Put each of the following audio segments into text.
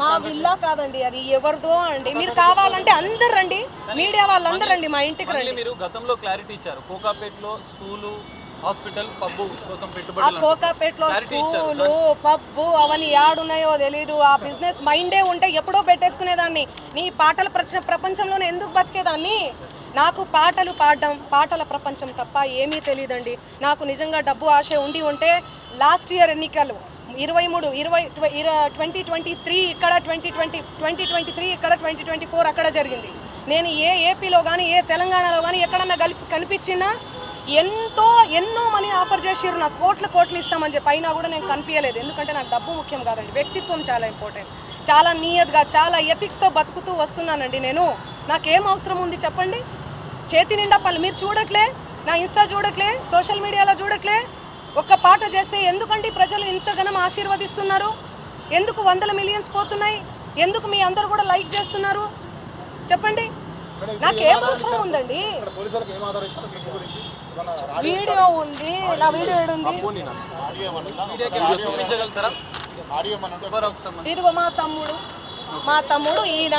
మా విల్లా కాదండి, అది ఎవరిదో అండి. మీరు కావాలంటే అందరు రండి, మీడియా వాళ్ళందరూ రండి మా ఇంటికి రండి. మీరు గతంలో క్లారిటీ ఇచ్చారు, కోకాపేటలో స్కూలు, హాస్పిటల్, పబ్బు కోసం ఆ పెట్టుబడులు. కోకాపేటలో స్కూలు, పబ్బు అవన్నీ యాడున్నాయో తెలీదు. ఆ బిజినెస్ మైండే ఉంటే ఎప్పుడో పెట్టేసుకునేదాన్ని. నీ పాటల ప్రపంచంలోనే ఎందుకు బతికేదాన్ని? నాకు పాటలు పాడడం, పాటల ప్రపంచం తప్ప ఏమీ తెలియదండి. నాకు నిజంగా డబ్బు ఆశ ఉంటే లాస్ట్ ఇయర్ ఎన్నికలు 2023 ఇక్కడ, 2023 ఇక్కడ, 2024 అక్కడ జరిగింది. నేను ఏపీలో కానీ ఏ తెలంగాణలో కానీ ఎక్కడన్నా కనిపించినా ఎన్నో మనీ ఆఫర్ చేసిర్రు, నాకు కోట్లు ఇస్తామని చెప్పి. అయినా కూడా నేను కనిపించలేదు. ఎందుకంటే నాకు డబ్బు ముఖ్యం కాదండి, వ్యక్తిత్వం చాలా ఇంపార్టెంట్. చాలా నియత్గా, చాలా ఎథిక్స్తో బతుకుతూ వస్తున్నానండి నేను. నాకేం అవసరం ఉంది చెప్పండి? చేతి నిండా పనులు మీరు చూడట్లే, నా ఇన్స్టా చూడట్లే, సోషల్ మీడియాలో చూడట్లే. ఒక్క పాట చేస్తే ఎందుకండి ప్రజలు ఇంతగానం ఆశీర్వదిస్తున్నారు? ఎందుకు 100 మిలియన్స్ పోతున్నాయి? ఎందుకు మీ అందరూ కూడా లైక్ చేస్తున్నారు చెప్పండి? నాకేం అవసరం ఉందండి? వీడియో ఉంది, నా వీడియో ఏడుంది? ఇదిగో మా తమ్ముడు ఈయన.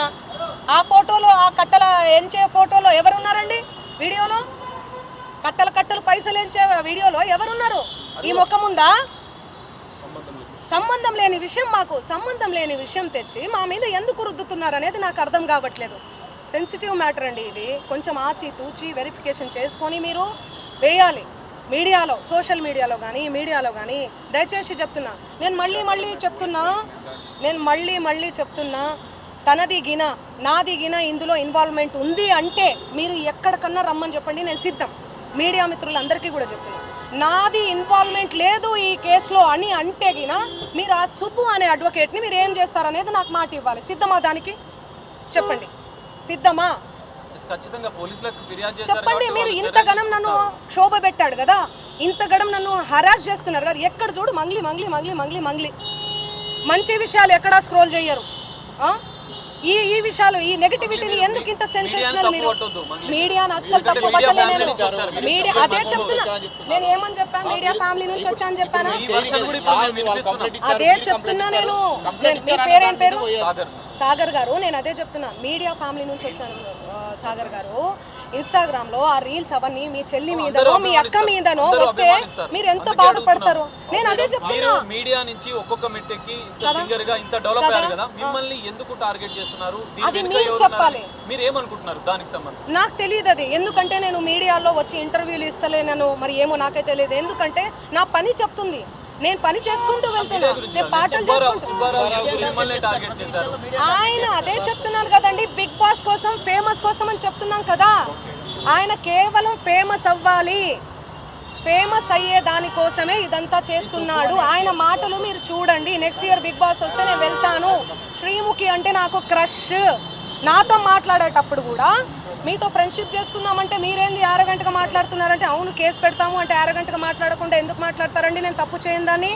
ఆ ఫోటోలో, ఆ కట్టల ఎంచే ఫోటోలో ఎవరున్నారండి? వీడియోలో కట్టలు పైసలు ఎంచే వీడియోలో ఎవరున్నారు? ఈ ముఖం ఉందా? సంబంధం లేని విషయం, మాకు సంబంధం లేని విషయం తెచ్చి మా మీద ఎందుకు రుద్దుతున్నారు అనేది నాకు అర్థం కావట్లేదు. సెన్సిటివ్ మ్యాటర్ అండి ఇది. కొంచెం ఆచితూచి వెరిఫికేషన్ చేసుకొని మీరు వేయాలి మీడియాలో, సోషల్ మీడియాలో కానీ మీడియాలో కానీ. దయచేసి చెప్తున్నా, నేను మళ్ళీ చెప్తున్నా, తనది గిన నాది గిన ఇందులో ఇన్వాల్వ్మెంట్ ఉంది అంటే మీరు ఎక్కడికన్నా రమ్మని చెప్పండి, నేను సిద్ధం. మీడియా మిత్రులందరికీ కూడా చెప్తున్నా, నాది ఇన్వాల్వ్మెంట్ లేదు ఈ కేసులో అని అంటే గిన మీరు ఆ సుబ్బు అనే అడ్వకేట్ని మీరు ఏం చేస్తారనేది నాకు మాట ఇవ్వాలి. సిద్ధమా? దానికి చెప్పండి, సిద్ధమా? చెప్పండి. మీరు ఇంతగనం నన్ను క్షోభ పెట్టాడు కదా, ఇంతగనం నన్ను హరాస్ చేస్తున్నారు కదా, ఎక్కడ చూడు మంగ్లీ. మంచి విషయాలు ఎక్కడా స్క్రోల్ చేయరు. ఈ విషయాలు, ఈ నెగటివిటీని ఎందుకు ఇంత సెన్సేషనల్? మీరు మీడియాను అస్సలు తప్పు పట్టలే నేను. మీడియా అదే చెప్తున్నా, నేను ఏమని చెప్పా? మీడియా ఫ్యామిలీ నుంచి వచ్చాను చెప్పాను, అదే చెప్తున్నా నేను. మీ పేరేం పేరు? సాగర్ గారు. నేను అదే చెప్తున్నా, మీడియా ఫ్యామిలీ నుంచి వచ్చాను సాగర్ గారు. ఇన్స్టాగ్రామ్లో ఆ రీల్స్ అవన్నీ మీ చెల్లి మీదనో మీ అక్క మీదనో వస్తే మీరు ఎంత బాధపడతారు? నేను అదే చెప్తున్నా. మీడియా నుంచి ఒక్కొక్క మెట్టెక్కి సింగర్ గా ఇంత డెవలప్ అయ్యారు కదా, మిమ్మల్ని ఎందుకు టార్గెట్ చేస్తున్నారు? అది మీరు చెప్పాలి. మీరు ఏమనుకుంటున్నారు దానికి సంబంధించి? నాకు తెలియదు అది. ఎందుకంటే నేను మీడియాలో వచ్చి ఇంటర్వ్యూలు ఇస్తలేను, మరి ఏమో నాకే తెలియదు. ఎందుకంటే నా పని చెప్తుంది, నేను పని చేసుకుంటూ వెళ్తున్నా, నేను పాటలు చేసుకుంటూ. ఆయన అదే చెప్తున్నాను కదండి, బిగ్ బాస్ కోసం, ఫేమస్ కోసం అని చెప్తున్నాం కదా. ఆయన కేవలం ఫేమస్ అవ్వాలి, ఫేమస్ అయ్యే దానికోసమే ఇదంతా చేస్తున్నాడు. ఆయన మాటలు మీరు చూడండి. నెక్స్ట్ ఇయర్ బిగ్ బాస్ వస్తే నేను వెళ్తాను. శ్రీముఖి అంటే నాకు క్రష్. నాతో మాట్లాడేటప్పుడు కూడా మీతో ఫ్రెండ్షిప్ చేసుకుందామంటే మీరేంది అరగంటగా మాట్లాడుతున్నారంటే, అవును కేసు పెడతాము అంటే అరగంటగా మాట్లాడకుండా ఎందుకు మాట్లాడతారండి? నేను తప్పు చేయని దాన్ని